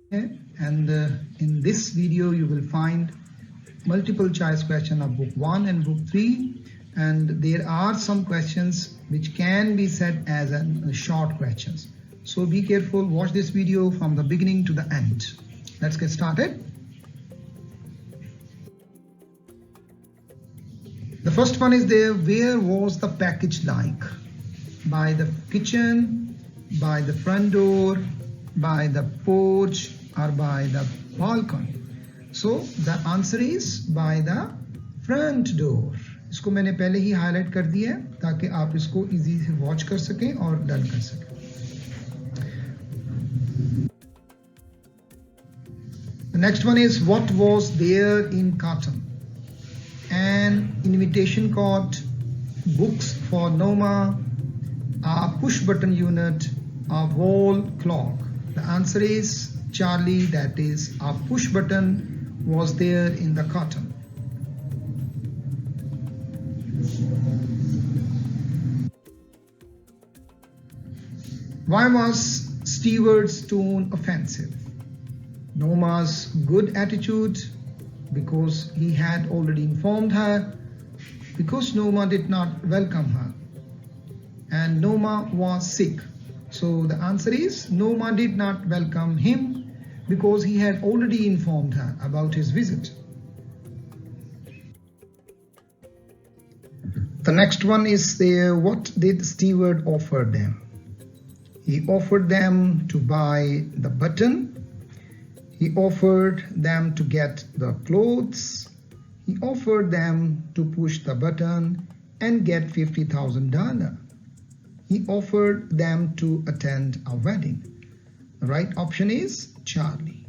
And in this video you will find multiple choice question of book 1 and book 3, and there are some questions which can be set as short questions. So be careful, watch this video from the beginning to the end. Let's get started. The first one is there, where was the package like? By the kitchen, by the front door, by the porch, or by the balcony. So the answer is by the front door. इसको मैंने पहले ही highlight कर दिया है ताकि आप इसको easy से वॉच कर सकें और डन कर सकें. The next one is, what was there in carton? An invitation card, books for Noma, a push button unit, a wall clock. The answer is Charlie, that is a push button was there in the carton. Why was Steward's tone offensive? Noma's good attitude, because he had already informed her, because Noma did not welcome her, and Noma was sick. So the answer is Noma did not welcome him because he had already informed her about his visit. The next one is there, what did Steward offer them? He offered them to buy the button. He offered them to get the clothes. He offered them to push the button and get $50,000. He offered them to attend a wedding. The right option is Charlie.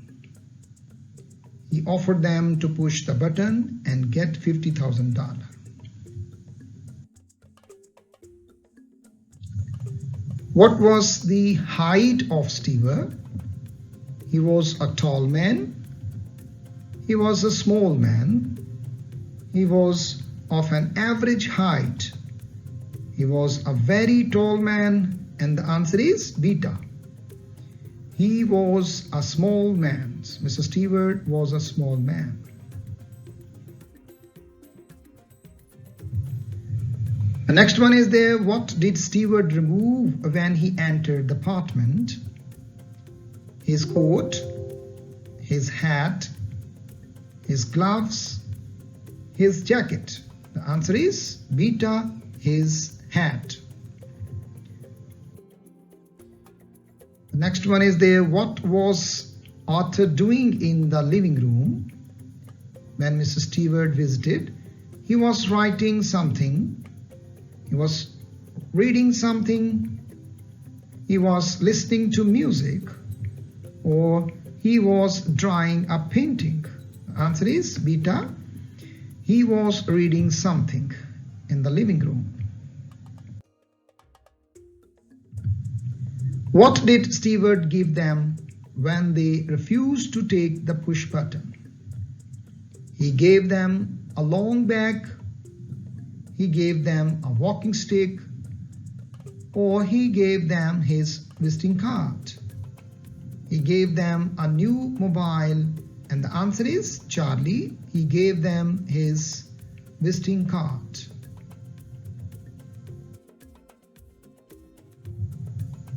He offered them to push the button and get $50,000. What was the height of Steward? He was a tall man. He was a small man. He was of an average height. He was a very tall man, and the answer is beta. He was a small man. Mr. Steward was a small man. The next one is there, what did Steward remove when he entered the apartment? His coat, his hat, his gloves, his jacket. The answer is beta, his hat. The next one is there, what was Arthur doing in the living room when Mrs. Steward visited? He was writing something. He was reading something. He was listening to music, or he was drawing a painting. The answer is beta. He was reading something in the living room. What did Steward give them when they refused to take the push button? He gave them a long bag. He gave them a walking stick, or he gave them his visiting card. He gave them a new mobile, and the answer is Charlie. He gave them his visiting card.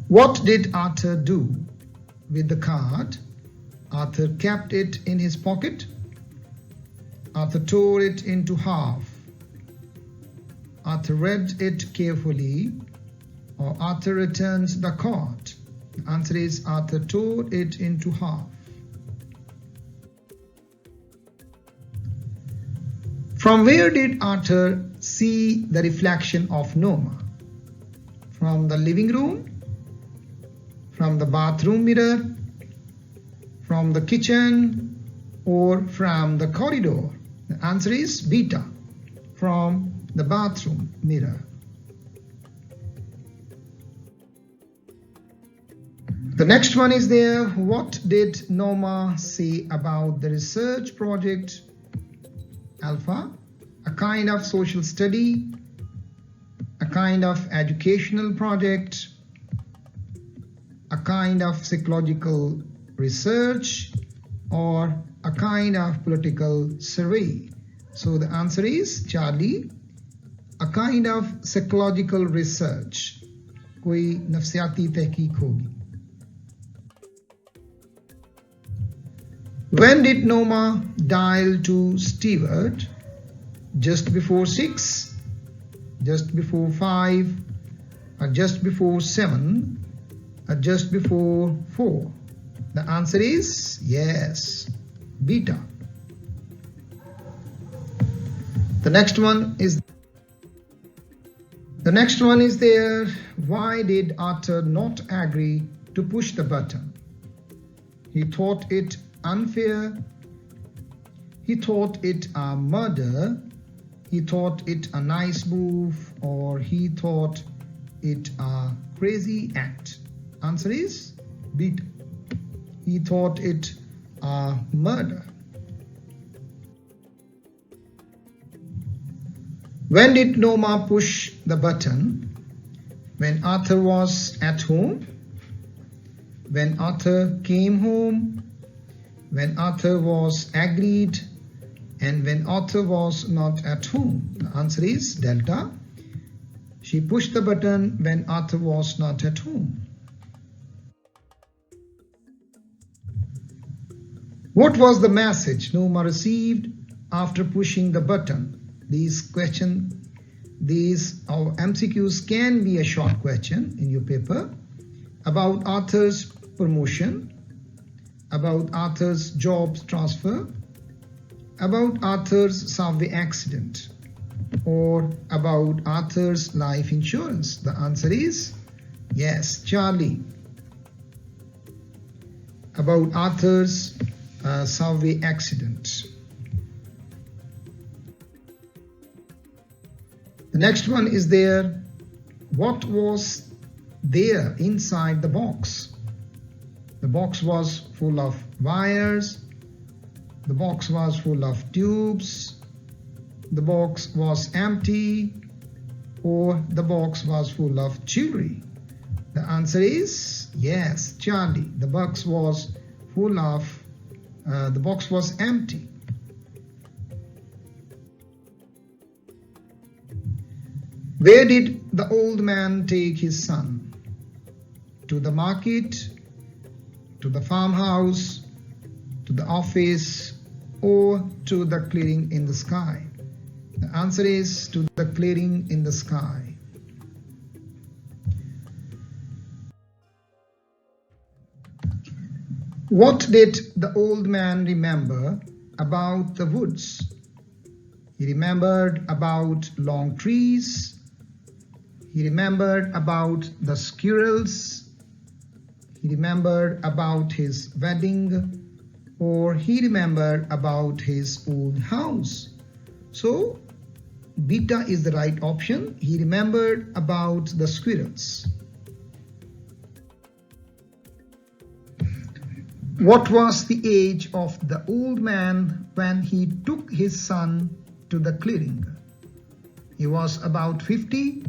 What did Arthur do with the card? Arthur kept it in his pocket. Arthur tore it into half. Arthur read it carefully, or Arthur returned the card. The answer is Arthur tore it into half. From where did Arthur see the reflection of Noma? From the living room, from the bathroom mirror, from the kitchen, or from the corridor? The answer is beta, from the bathroom mirror. The next one is there, what did Noma say about the research project? Alpha, a kind of social study, a kind of educational project, a kind of psychological research, or a kind of political survey? So the answer is Charlie, a kind of psychological research. कोई नफ्सियाती तहकीक होगी. When did Noma dial to Steward? Just before 6, just before 5, or just before 7, or just before 4? The answer is yes, beta. The next one is there. Why did Arthur not agree to push the button? He thought it unfair. He thought it a murder. He thought it a nice move, or he thought it a crazy act. Answer is beta. He thought it a murder. When did Noma push the button? When Arthur was at home, when Arthur came home, when Arthur was agreed, and when Arthur was not at home. The answer is Delta. She pushed the button when Arthur was not at home. What was the message Noma received after pushing the button? These MCQs can be a short question in your paper. About Arthur's promotion, about Arthur's job transfer, about Arthur's subway accident, or about Arthur's life insurance. The answer is yes, Charlie. About Arthur's subway accident. The next one is there. What was there inside the box? The box was full of wires. The box was full of tubes. The box was empty, or the box was full of jewelry. The answer is yes, Charlie. The box was full of, the box was empty. Where did the old man take his son? To the market, to the farmhouse, to the office, or to the clearing in the sky? The answer is to the clearing in the sky. What did the old man remember about the woods? He remembered about long trees. He remembered about the squirrels. He remembered about his wedding, or he remembered about his old house. So beta is the right option. He remembered about the squirrels. What was the age of the old man when he took his son to the clearing? He was about 50.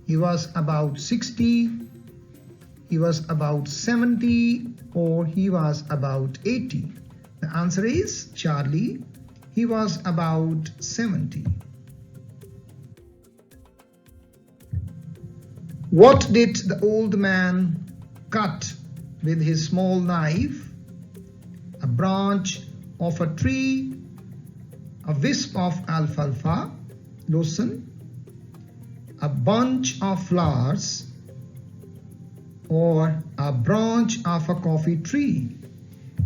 He was about 60. He was about 70, or he was about 80. The answer is Charlie. He was about 70. What did the old man cut with his small knife? A branch of a tree, a wisp of alfalfa, loosen, a bunch of flowers, or a branch of a coffee tree.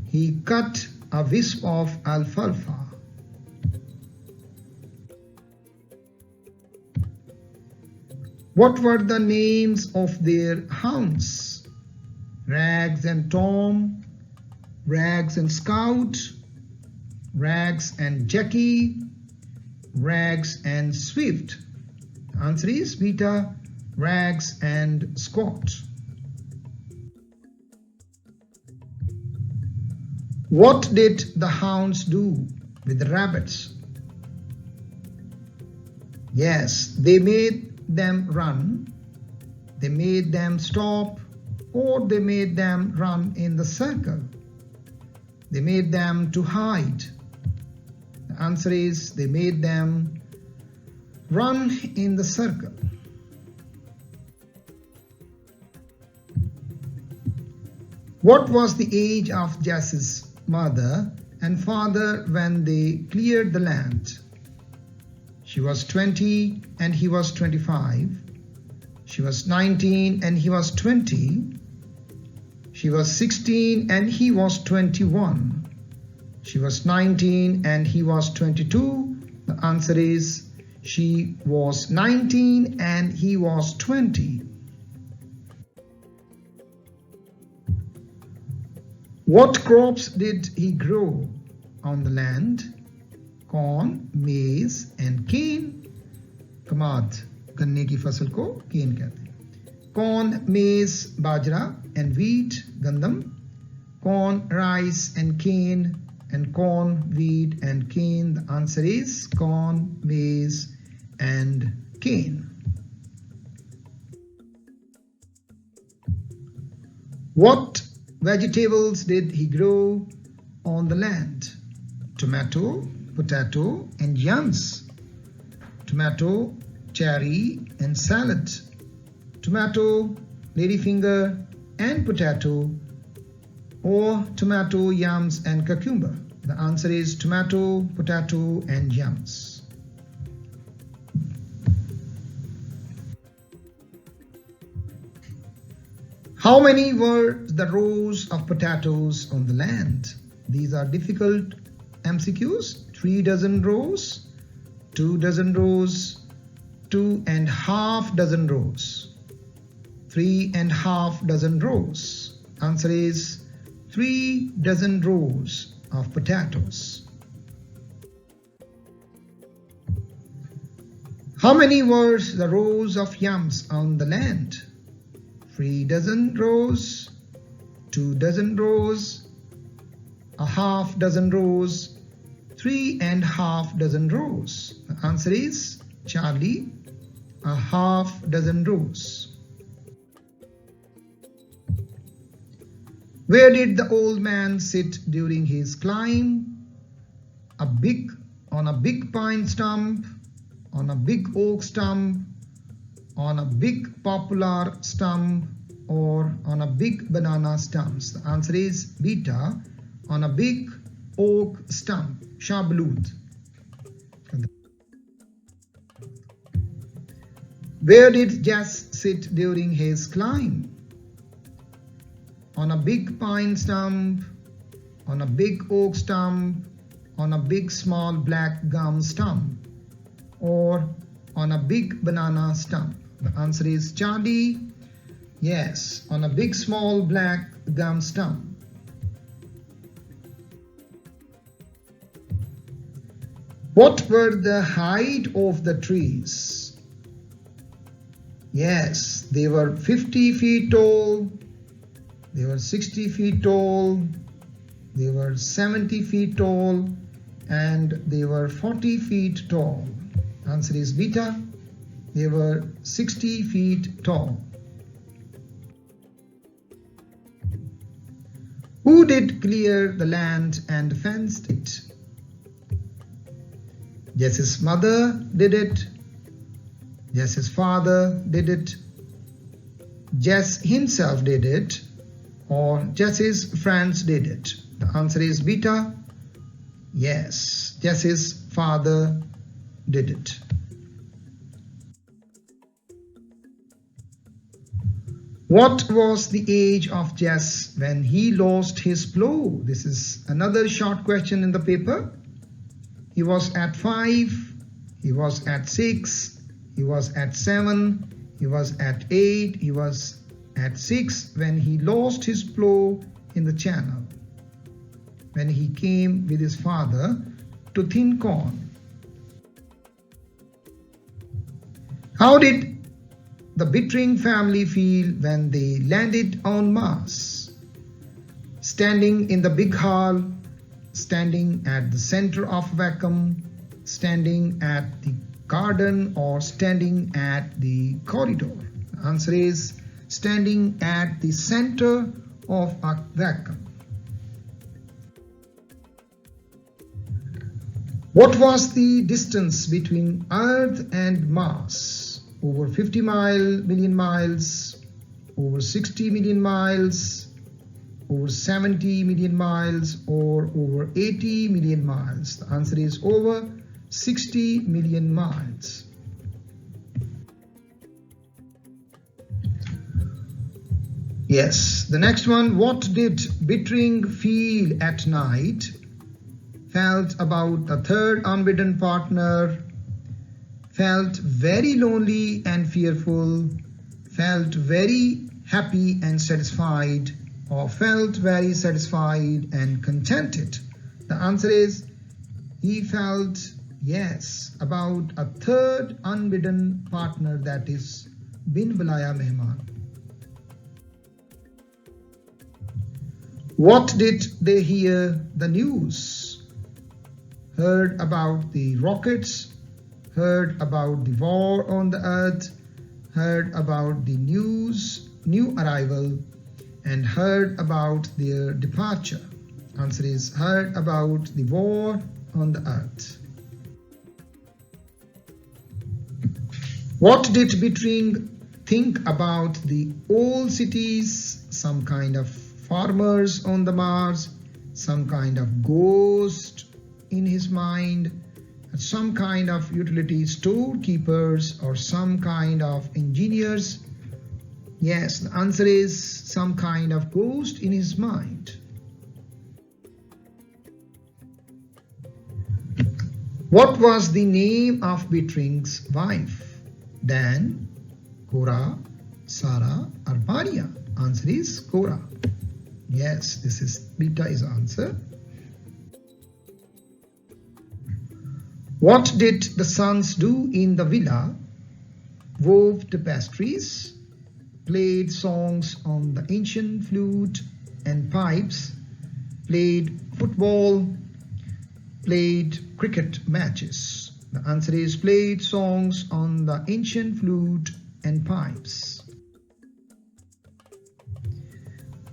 He cut a wisp of alfalfa. What were the names of their hounds? Rags and Tom, Rags and Scout, Rags and Jackie, Rags and Swift. The answer is beta, Rags and Scott. What did the hounds do with the rabbits? Yes, they made them run, they made them stop, or they made them run in the circle? They made them to hide. The answer is they made them run in the circle. What was the age of Jess's mother and father when they cleared the land? She was 20 and he was 25. She was 19 and he was 20. She was 16 and he was 21. She was 19 and he was 22. The answer is she was 19 and he was 20. What crops did he grow on the land? Corn, maize and cane. कमाद, गन्ने की फसल को केन कहते हैं. Corn, maize, bajra and wheat, gandam. Corn, rice and cane, and corn, wheat and cane. The answer is corn, maize and cane. What vegetables did he grow on the land? Tomato, potato and yams. Tomato, cherry and salad. Tomato, ladyfinger and potato, or tomato, yams and cucumber. The answer is tomato, potato and yams. How many were the rows of potatoes on the land? These are difficult MCQs. 3 dozen rows, 2 dozen rows, 2.5 dozen rows, 3.5 dozen rows. Answer is 3 dozen rows of potatoes. How many were the rows of yams on the land? 3 dozen rows, 2 dozen rows, 1/2 dozen rows, 3.5 dozen rows. The answer is Charlie, 1/2 dozen rows. Where did the old man sit during his climb? On a big pine stump, on a big oak stump, on a big poplar stump, or on a big banana stump. The answer is beta, on a big oak stump. Shabalut. Where did Jess sit during his climb? On a big pine stump, on a big oak stump, on a big small black gum stump, or on a big banana stump. The answer is Charlie. Yes, on a big small black gum stump. What were the height of the trees? Yes, they were 50 feet tall, they were 60 feet tall, they were 70 feet tall, and they were 40 feet tall. Answer is beta. They were 60 feet tall. Who did clear the land and fenced it? Jess's mother did it. Jess's father did it. Jess himself did it. Or Jess's friends did it. The answer is beta. Yes, Jess's father did it. What was the age of Jess when he lost his plow? This is another short question in the paper. He was at 5, he was at 6, he was at 7, he was at 8, he was at 6 when he lost his plow in the channel, when he came with his father to thin corn. How did the Bittering family feel when they landed on Mars? Standing in the big hall, standing at the center of vacuum, standing at the garden, or standing at the corridor? The answer is standing at the center of a vacuum. What was the distance between Earth and Mars? Over 50 million miles, over 60 million miles, over 70 million miles, or over 80 million miles? The answer is over 60 million miles. Yes, the next one. What did Bittering feel at night? Felt about a third unbidden partner, felt very lonely and fearful, felt very happy and satisfied, or felt very satisfied and contented. The answer is he felt, yes, about a third unbidden partner, that is bin bulaya mehman. What did they hear the news? Heard about the rockets, heard about the war on the earth, heard about the new arrival, and heard about their departure. Answer is heard about the war on the earth. What did Bittering think about the old cities? Some kind of farmers on the Mars, some kind of ghost in his mind, some kind of utility storekeepers, or some kind of engineers? Yes, the answer is some kind of ghost in his mind. What was the name of Bittering's wife? Dan, Cora, Sarah, or Maria? Answer is Cora. Yes, this is beta is answer. What did the sons do in the villa? Wove tapestries, played songs on the ancient flute and pipes, played football, played cricket matches. The answer is played songs on the ancient flute and pipes.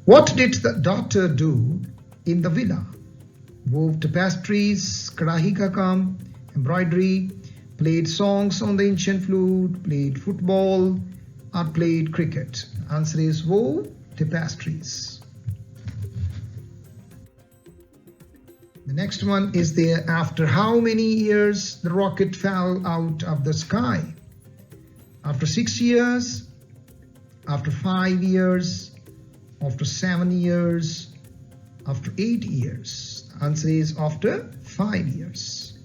What did the daughter do in the villa? Wove tapestries, kadahi ka kaam, embroidery, played songs on the ancient flute, played football, or played cricket. The answer is wove tapestries. The next one is there. After how many years the rocket fell out of the sky? After 6 years, after 5 years, after 7 years, after 8 years. The answer is after 5 years.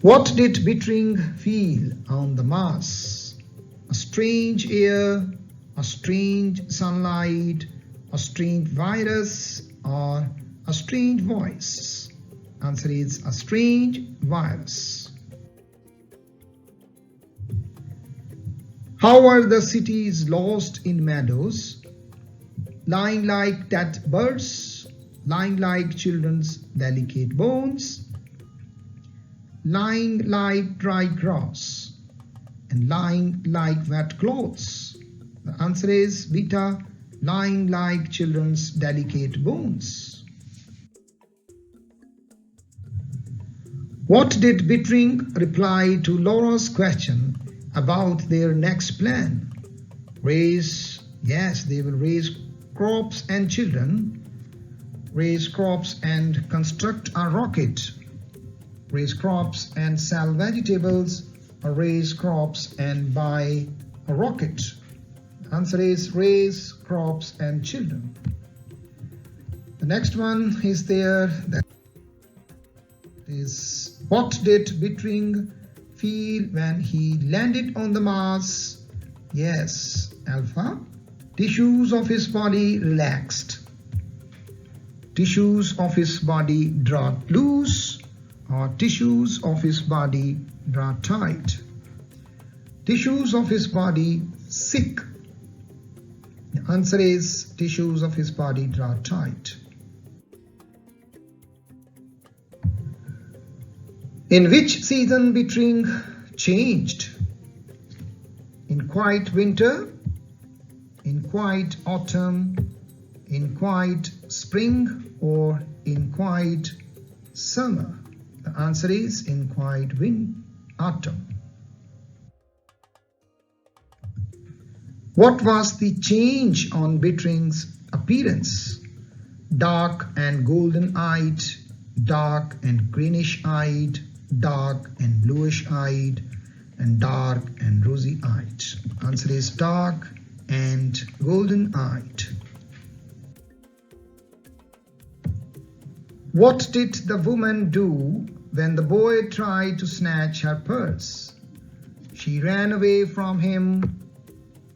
What did Bittering feel on the Mars? A strange air, a strange sunlight, a strange virus, or a strange voice? Answer is a strange virus. How are the cities lost in meadows? Lying like dead birds, lying like children's delicate bones, lying like dry grass, and lying like wet clothes. The answer is beta, lying like children's delicate bones. What did Bittering reply to Laura's question about their next plan? Raise, yes, they will raise crops and children, raise crops and construct a rocket, raise crops and sell vegetables, or raise crops and buy a rocket. The answer is raise crops and children. The next one is there. That is, what did Bittering feel when he landed on the Mars? Yes, alpha. Tissues of his body relaxed. Tissues of his body draw loose, or tissues of his body draw tight. Tissues of his body sick. The answer is tissues of his body draw tight. In which season Bittering changed? in quiet winter, in quiet autumn, in quiet spring, or in quiet summer? The answer is in quiet autumn. What was the change on Bitring's appearance? Dark and golden-eyed, dark and greenish-eyed, dark and bluish-eyed, and dark and rosy-eyed. Answer is dark and golden-eyed. What did the woman do when the boy tried to snatch her purse? She ran away from him.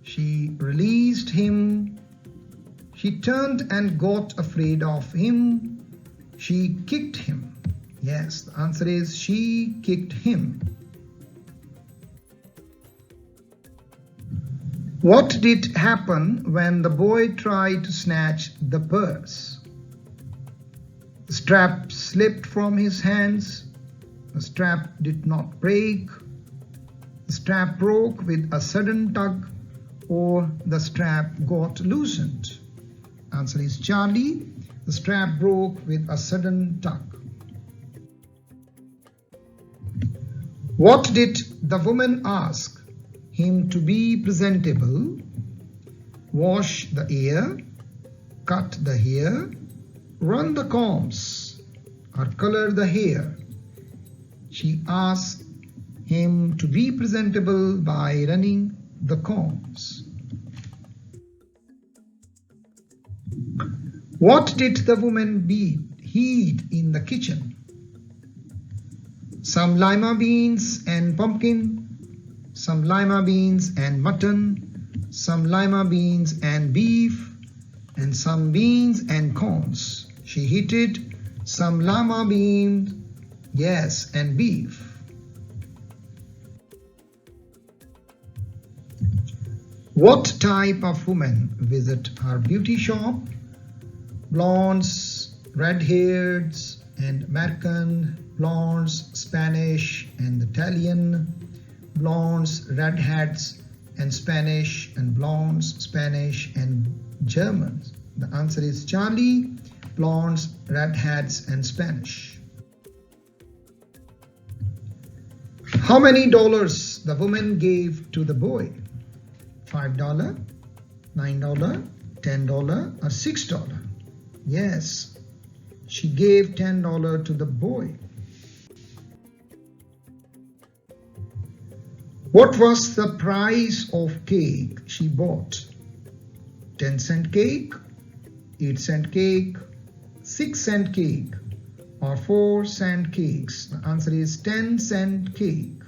She released him. She turned and got afraid of him. She kicked him. Yes, the answer is she kicked him. What did happen when the boy tried to snatch the purse? The strap slipped from his hands. The strap did not break. The strap broke with a sudden tug, or the strap got loosened. Answer is Charlie. The strap broke with a sudden tug. What did the woman ask him to be presentable? Wash the ear, cut the hair, run the combs, or color the hair. She asked him to be presentable by running the combs. What did the woman heat in the kitchen? Some lima beans and pumpkin, some lima beans and mutton, some lima beans and beef, and some beans and corns. She heated some lima beans, yes, and beef. What type of woman visit her beauty shop? Blondes, red-hairs, and American, blondes, Spanish, and Italian, blondes, redheads, and Spanish, and blondes, Spanish, and Germans. The answer is Charlie. Blondes, redheads, and Spanish. How many dollars the woman gave to the boy? $5, $9, $10, or $6? Yes, she gave $10 to the boy. What was the price of cake she bought? 10-cent cake, 8-cent cake, 6-cent cake, or 4-cent cakes? The answer is 10-cent cake.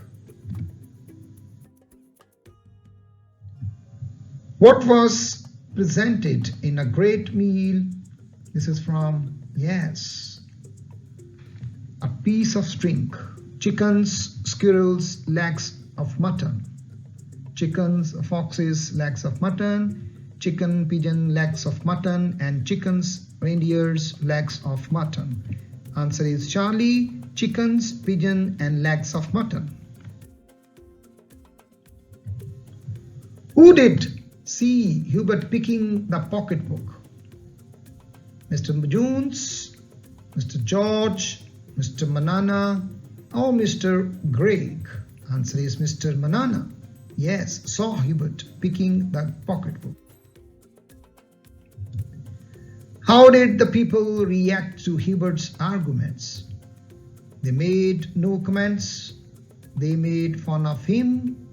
What was presented in a great meal? This is from, yes, a piece of string. Chickens, squirrels, legs of mutton. Chickens, foxes, legs of mutton. Chicken, pigeon, legs of mutton. And chickens, reindeers, legs of mutton. Answer is Charlie. Chickens, pigeon, and legs of mutton. Who did see Hubert picking the pocketbook? Mr. Jones, Mr. George, Mr. Manana, or Mr. Greg? Answer is Mr. Manana. Yes, saw Hubert picking the pocketbook. How did the people react to Hubert's arguments? They made no comments. They made fun of him.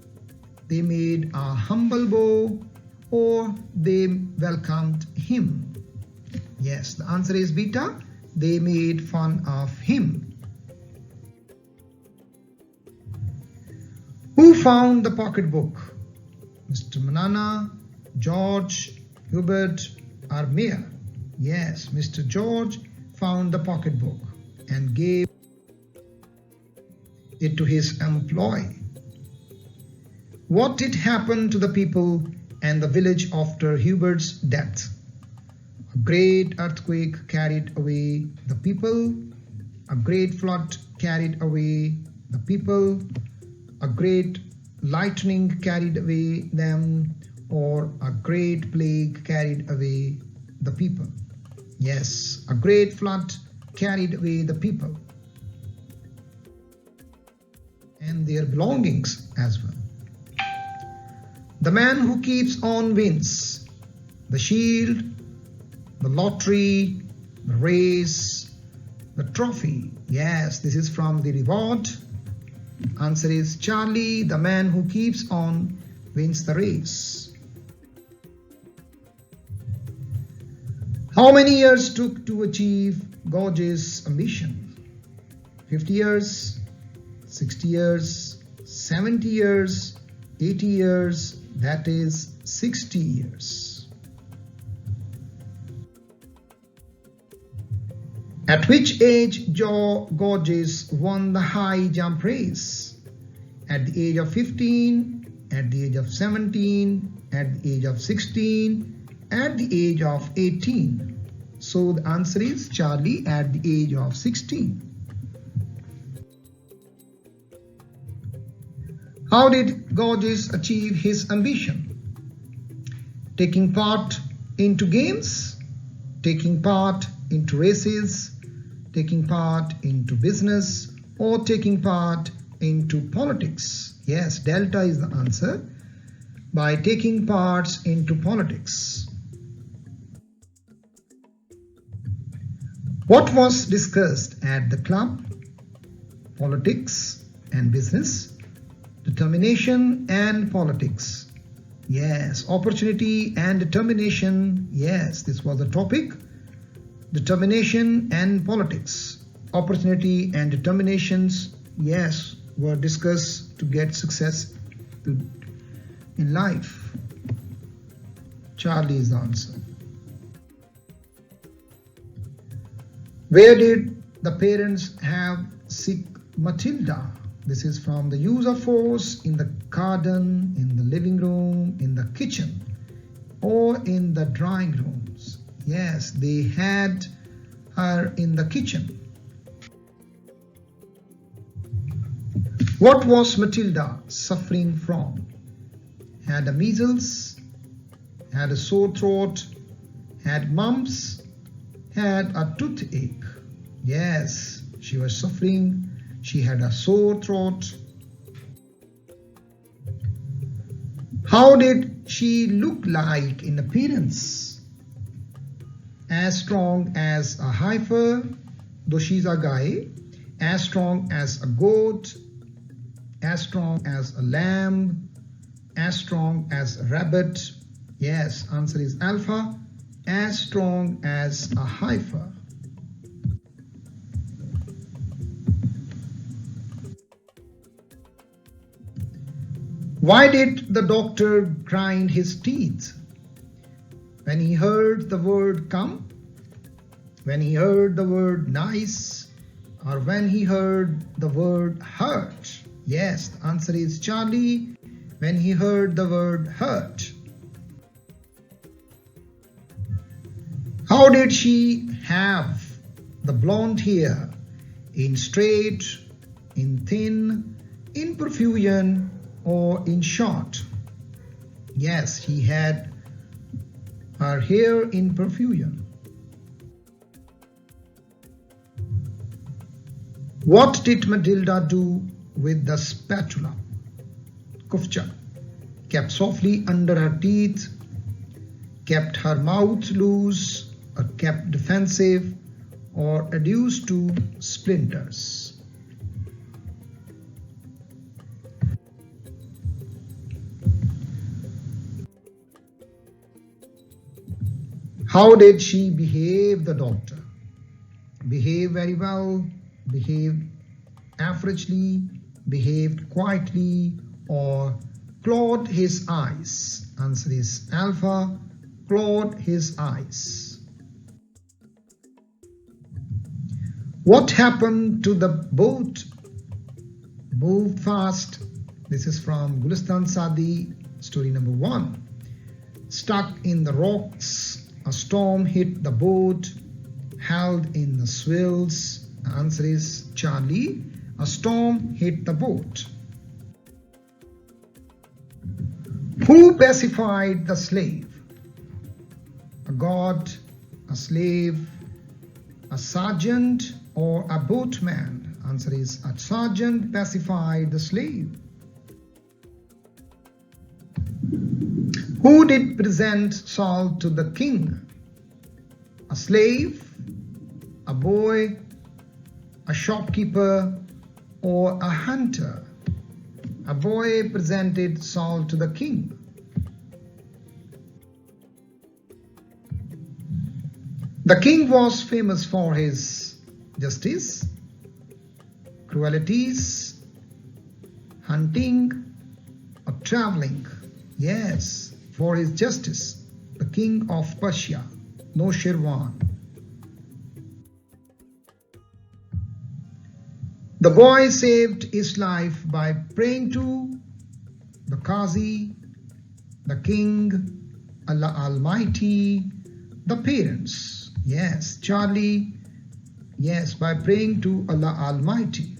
They made a humble bow, or they welcomed him. Yes, the answer is beta. They made fun of him. Who found the pocketbook? Mr. Manana, George, Hubert, or Mayor? Yes, Mr. George found the pocketbook and gave it to his employee. What did happen to the people and the village after Hubert's death? A great earthquake carried away the people. A great flood carried away the people. A great lightning carried away them, or a great plague carried away the people. Yes, a great flood carried away the people and their belongings as well. The man who keeps on wins. The shield, the lottery, the race, the trophy. Yes, this is from the reward. Answer is Charlie, the man who keeps on wins the race. How many years took to achieve Gorgios' ambition? 50 years, 60 years, 70 years, 80 years, that is 60 years. At which age Gorgios won the high jump race? At the age of 15, at the age of 17, at the age of 16, at the age of 18. So the answer is Charlie, at the age of 16. How did Gorgios achieve his ambition? Taking part into games, taking part into races, taking part into business, or taking part into politics. Yes, Delta is the answer. By taking parts into politics. What was discussed at the club? Politics and business. Determination and politics. Yes, opportunity and determination. Yes, this was the topic. Determination and politics. Opportunity and determinations, yes, were discussed to get success in life. Charlie is the answer. Where did the parents have sick Matilda? This is from the use of force in the garden, in the living room, in the kitchen, or in the drawing rooms. Yes, they had her in the kitchen. What was Matilda suffering from? Had a measles, had a sore throat, had mumps, had a toothache. Yes, she was suffering. She had a sore throat. How did she look like in appearance? As strong as a heifer, though she's a guy, as strong as a goat, as strong as a lamb, as strong as a rabbit. Yes, answer is alpha, as strong as a heifer. Why did the doctor grind his teeth? When he heard the word come, when he heard the word nice, or when he heard the word hurt? Yes, the answer is Charlie, when he heard the word hurt. How did she have the blonde hair? In straight, in thin, in profusion, or in short? Yes, he had her hair in profusion. What did Matilda do with the spatula? Kufcha. Kept softly under her teeth, kept her mouth loose, or kept defensive, or reduced to splinters. How did she behave, the doctor? Behave very well, behaved averagely, behaved quietly, or clawed his eyes. Answer is alpha, clawed his eyes. What happened to the boat? Moved fast. This is from Gulistan Sadi, story number 1. Stuck in the rocks. A storm hit the boat, held in the swells. The answer is Charlie. A storm hit the boat. Who pacified the slave? A god, a slave, a sergeant, or a boatman? Answer is a sergeant pacified the slave. Who did present salt to the king? A slave, a boy, a shopkeeper, or a hunter? A boy presented salt to the king. The king was famous for his justice, cruelties, hunting, or traveling. Yes, for his justice. The king of Persia, Noshirwan. The boy saved his life by praying to the Qazi, the king, Allah Almighty, the parents. Yes, Charlie. Yes, by praying to Allah Almighty.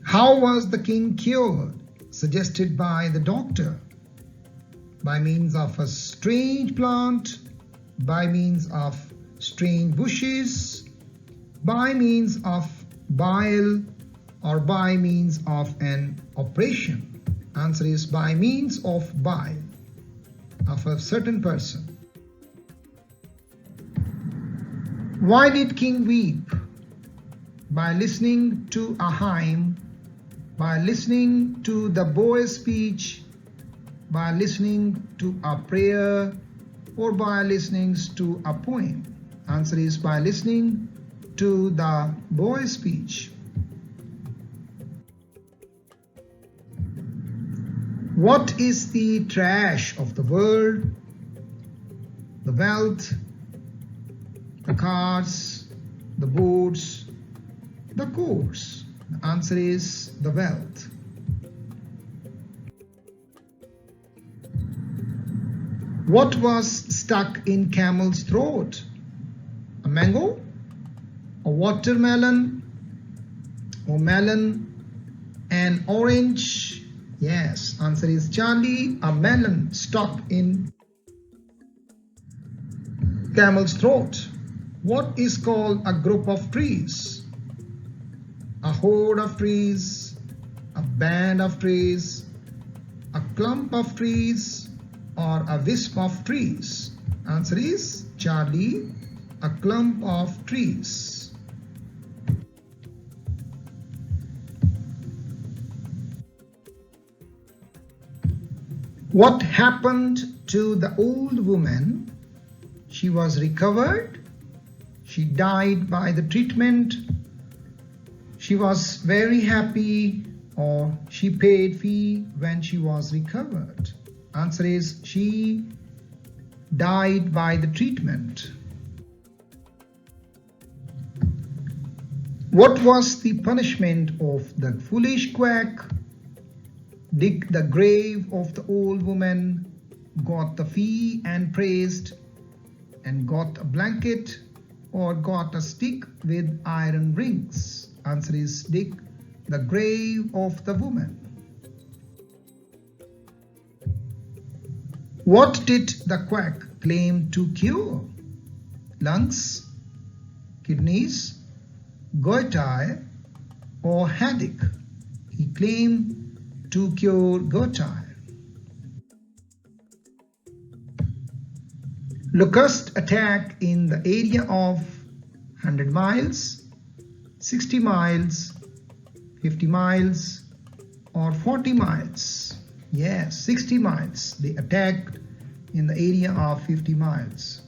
How was the king cured? Suggested by the doctor. By means of a strange plant, by means of strange bushes, by means of bile, or by means of an operation. Answer is by means of bile of a certain person. Why did king weep? By listening to a hymn, by listening to the boy's speech, by listening to a prayer, or by listening to a poem. Answer is by listening to the boy's speech. What is the trash of the world? The wealth, the cars, the boats, the course. The answer is the wealth. What was stuck in camel's throat? A mango, a watermelon, or melon, an orange? Yes, answer is Charlie, a melon stuck in camel's throat. What is called a group of trees? A horde of trees, a band of trees, a clump of trees, or a wisp of trees? Answer is Charlie, a clump of trees. What happened to the old woman? She was recovered. She died by the treatment. She was very happy, or she paid fee when she was recovered. Answer is she died by the treatment. What was the punishment of the foolish quack? Dig the grave of the old woman, got the fee and praised, and got a blanket, or got a stick with iron rings. Answer is dig the grave of the woman. What did the quack claim to cure? Lungs, kidneys, goiter, or headache? He claimed to cure goiter. Locust attack in the area of 100 miles, 60 miles, 50 miles, or 40 miles. Yes, 60 miles. They attacked in the area of 50 miles.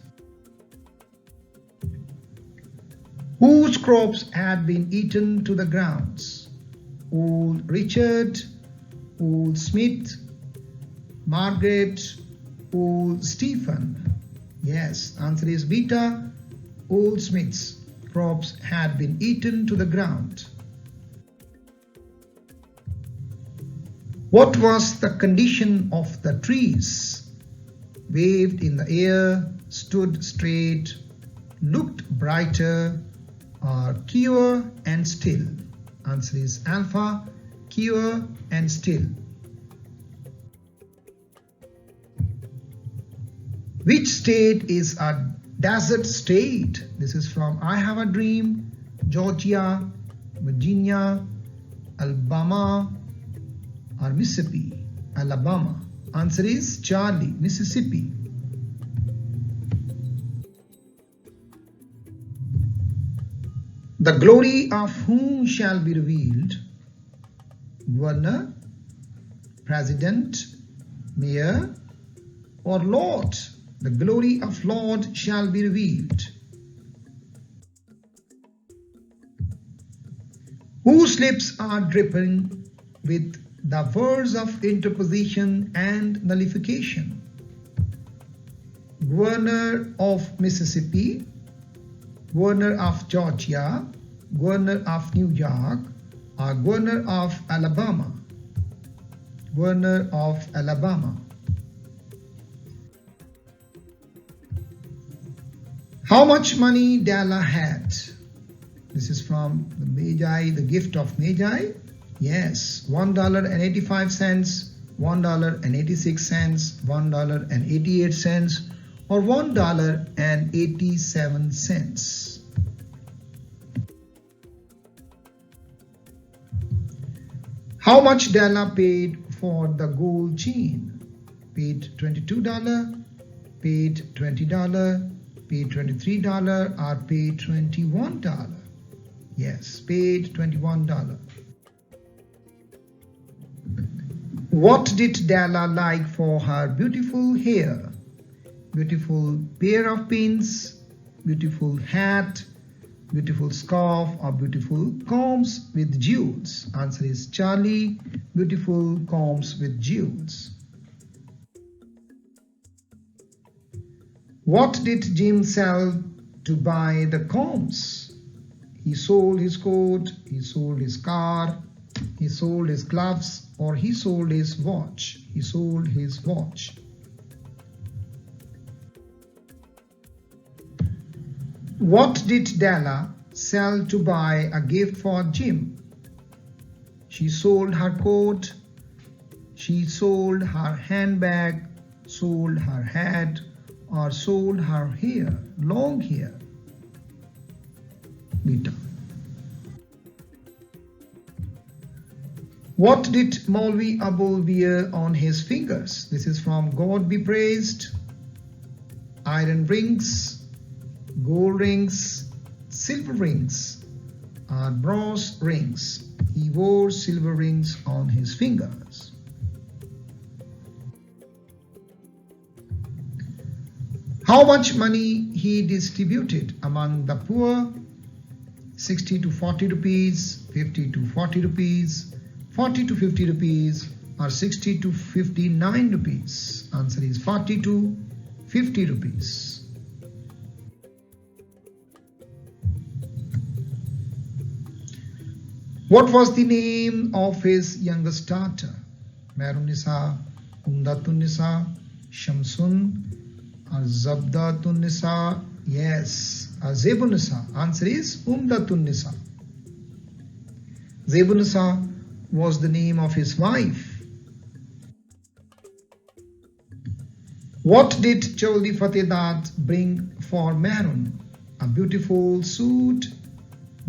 Whose crops had been eaten to the grounds? Old Richard, Old Smith, Margaret, Old Stephen. Yes, answer is beta. Old Smith's crops had been eaten to the ground. What was the condition of the trees? Waved in the air, stood straight, looked brighter, or clear and still. Answer is alpha, cure and still. Which state is a desert state? This is from I Have a Dream, Georgia, Virginia, Alabama or Mississippi. Alabama. Answer is Charlie, Mississippi. The glory of whom shall be revealed? Governor, President, Mayor or Lord? The glory of Lord shall be revealed. Whose lips are dripping with the words of interposition and nullification? Governor of Mississippi, Governor of Georgia, Governor of New York, or Governor of Alabama? Governor of Alabama. How much money Della had? This is from the Magi, the gift of Magi. Yes, $1.85, $1.86, $1.88, or $1.87. How much Della paid for the gold chain? Paid $22, paid $20, paid $23, or paid $21? Yes, paid $21. What did Della like for her beautiful hair? Beautiful pair of pins, beautiful hat, beautiful scarf, or beautiful combs with jewels? Answer is Charlie, beautiful combs with jewels. What did Jim sell to buy the combs? He sold his coat, he sold his car, he sold his gloves, or he sold his watch. He sold his watch. What did Della sell to buy a gift for Jim? She sold her coat, she sold her handbag, sold her hat, or sold her hair, long hair. Beta. What did Maulvi Abul wear on his fingers? This is from God Be Praised. Iron rings, gold rings, silver rings, or bronze rings. He wore silver rings on his fingers. How much money he distributed among the poor? 60 to 40 rupees, 50 to 40 rupees, 40 to 50 rupees, or 60 to 59 rupees. Answer is 40 to 50 rupees. What was the name of his youngest daughter? Mehrun-Nisa, Umdatun-Nisa, Shamsun, or Zabdatun-Nisa? Yes, Zebun-Nisa. Answer is Umdatun-Nisa. Zebun-Nisa was the name of his wife. What did Chaudhry Fatehdat bring for Mehrun? A beautiful suit,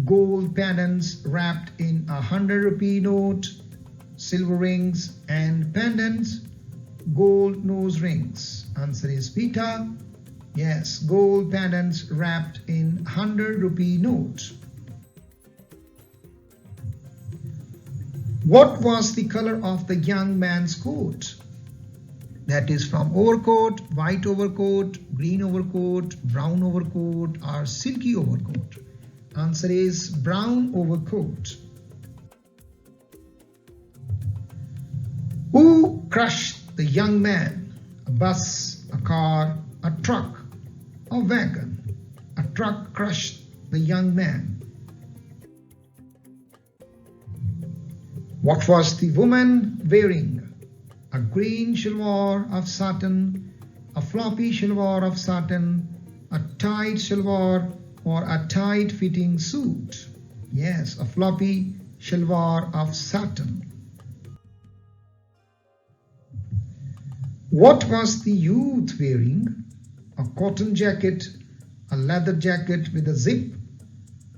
gold pendants wrapped in a 100-rupee note, silver rings and pendants, gold nose rings. Answer is Beta. Yes, gold pendants wrapped in 100-rupee note. What was the color of the young man's coat? That is from overcoat, white overcoat, green overcoat, brown overcoat, or silky overcoat. Answer is brown overcoat. Who crushed the young man? A bus, a car, a truck, a wagon. A truck crushed the young man. What was the woman wearing? A green shalwar of satin, a floppy shalwar of satin, a tight shalwar, or a tight-fitting suit? Yes, a floppy shalwar of satin. What was the youth wearing? A cotton jacket, a leather jacket with a zip,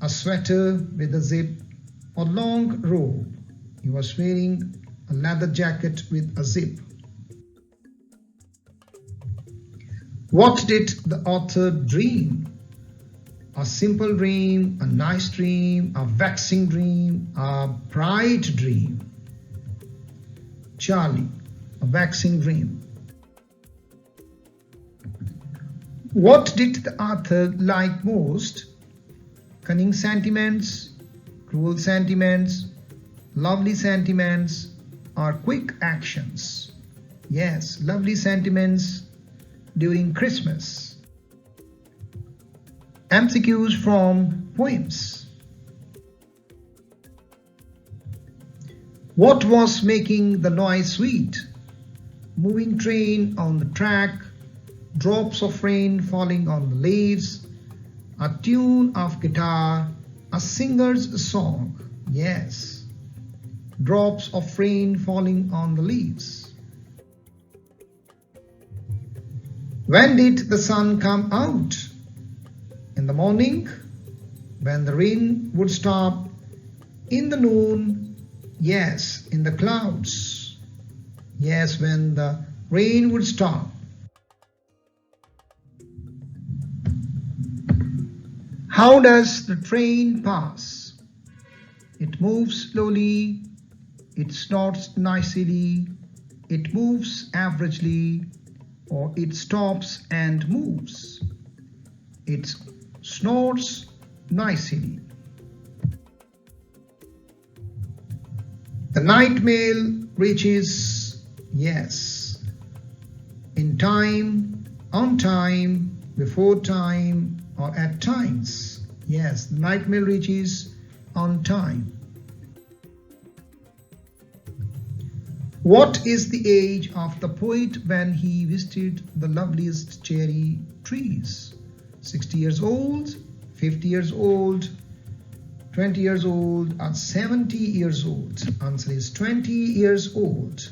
a sweater with a zip, or long robe. He was wearing a leather jacket with a zip. What did the author dream? A simple dream, a nice dream, a vexing dream, a bright dream. Charlie, a vexing dream. What did the author like most? Cunning sentiments, cruel sentiments, lovely sentiments, or quick actions? Yes, lovely sentiments during Christmas. MCQs from poems. What was making the noise sweet? Moving train on the track, drops of rain falling on the leaves, a tune of guitar, a singer's song. Yes, drops of rain falling on the leaves. When did the sun come out? In the morning, when the rain would stop. In the noon, yes, in the clouds. Yes, when the rain would stop. How does the train pass? It moves slowly, it snorts nicely, it moves averagely, or it stops and moves. It snorts nicely. The night mail reaches, yes, in time, on time, before time, or at times. Yes, the night mail reaches on time. What is the age of the poet when he visited the loveliest cherry trees? 60 years old, 50 years old, 20 years old, or 70 years old? Answer is 20 years old.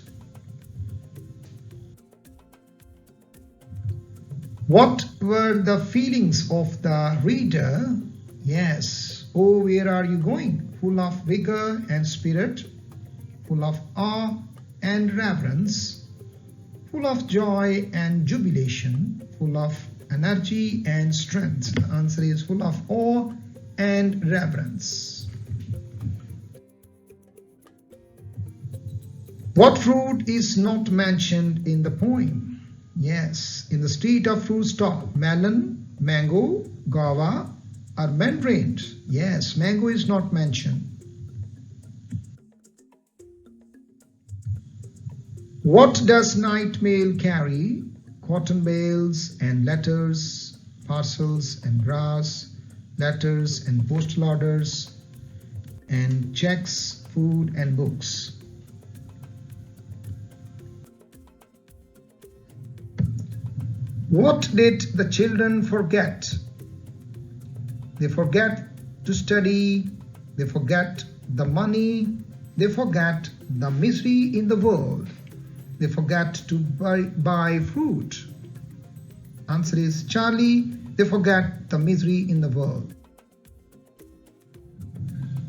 What were the feelings of the reader? Yes. Oh, where are you going? Full of vigor and spirit, full of awe and reverence, full of joy and jubilation, full of energy and strength. The answer is full of awe and reverence. What fruit is not mentioned in the poem? Yes, in the street of fruit stall, melon, mango, guava, or mandarin. Yes, mango is not mentioned. What does night mail carry? Cotton bales and letters, parcels and grass, letters and postal orders, and checks, food and books. What did the children forget? They forget to study, they forget the money, they forget the misery in the world, they forget to buy fruit. Answer is Charlie, they forget the misery in the world.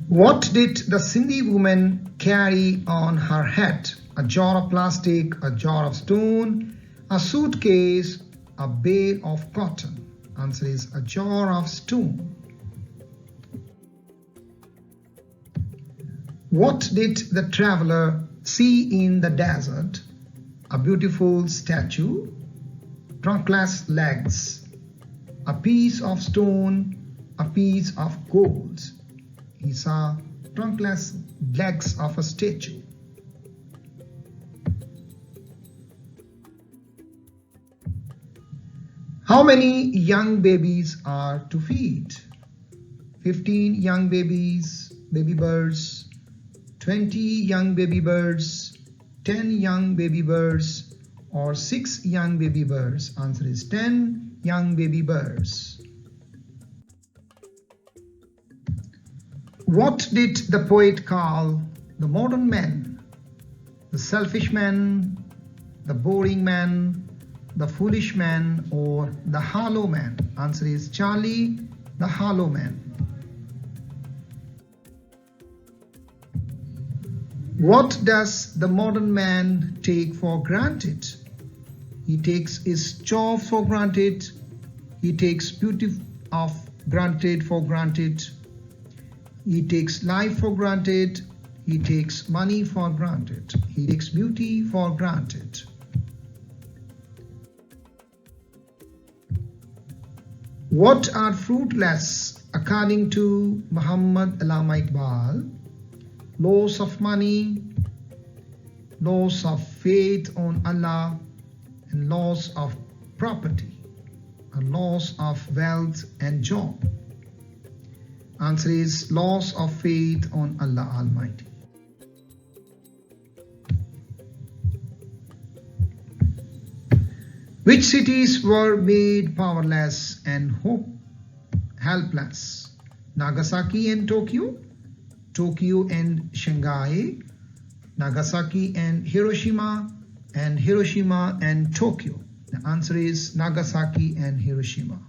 What did the Sindhi woman carry on her head? A jar of plastic, a jar of stone, a suitcase, a bale of cotton. Answer is a jar of stone. What did the traveler see in the desert? A beautiful statue, trunkless legs, a piece of stone, a piece of gold. He saw trunkless legs of a statue. How many young babies are to feed? 15 young babies, baby birds, 20 young baby birds, 10 young baby birds, or 6 young baby birds. Answer is 10 young baby birds. What did the poet call the modern man? The selfish man, the boring man, the foolish man, or the hollow man? Answer is Charlie, the hollow man. What does the modern man take for granted? He takes his job for granted. He takes beauty of granted for granted. He takes life for granted. He takes money for granted. He takes beauty for granted. What are fruitless according to Muhammad Allama Iqbal? Loss of money, loss of faith on Allah, and loss of property, a loss of wealth and job. Answer is loss of faith on Allah Almighty. Which cities were made powerless and helpless? Nagasaki and Tokyo, Tokyo and Shanghai, Nagasaki and Hiroshima and Tokyo. The answer is Nagasaki and Hiroshima.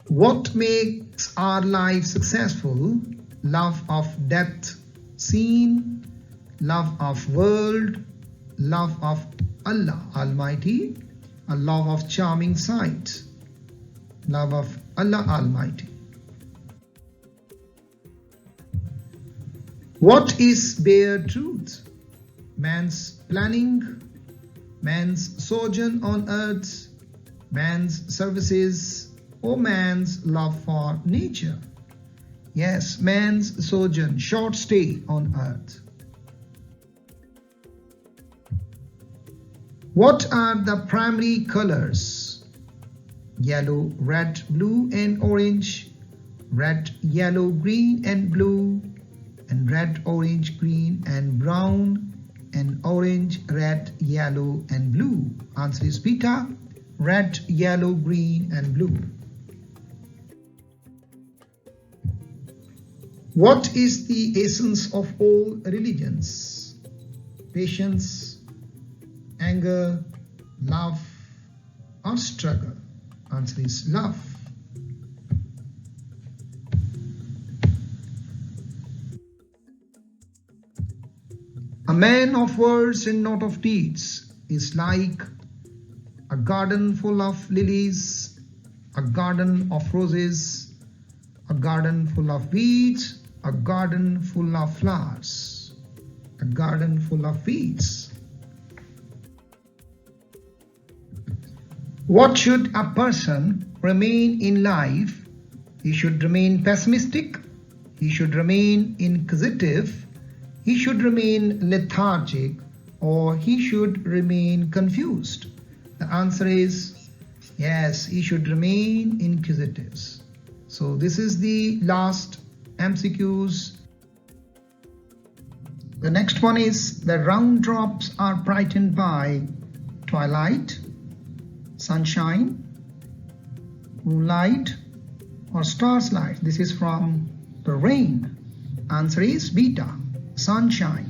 What makes our life successful? Love of depth seen, love of world, love of Allah Almighty, a love of charming sight, love of Allah Almighty. What is bare truth? Man's planning, man's sojourn on earth, man's services, or man's love for nature? Yes, man's sojourn, short stay on earth. What are the primary colors? Yellow, red, blue, and orange, red, yellow, green, and blue, and red, orange, green, and brown, and orange, red, yellow, and blue. Answer is beta, red, yellow, green, and blue. What is the essence of all religions? Patience, anger, love, or struggle? Answer is love. A man of words and not of deeds is like a garden full of lilies, a garden of roses, a garden full of weeds, a garden full of flowers, a garden full of weeds. What should a person remain in life? He should remain pessimistic, he should remain inquisitive, he should remain lethargic, or he should remain confused. The answer is yes, he should remain inquisitive. So this is the last MCQs. The next one is the round drops are brightened by twilight, sunshine, moonlight, or stars light. This is from the rain. Answer is beta, sunshine.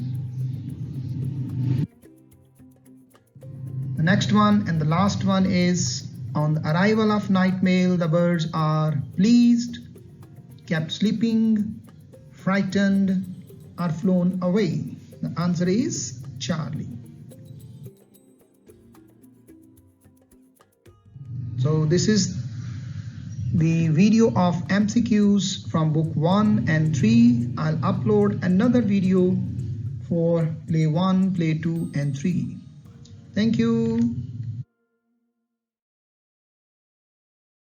The next one and the last one is on the arrival of night mail, the birds are pleased, kept sleeping, frightened, or flown away. The answer is Charlie. So this is the video of MCQs from book 1 and 3. I'll upload another video for play 1, play 2, and 3. Thank you.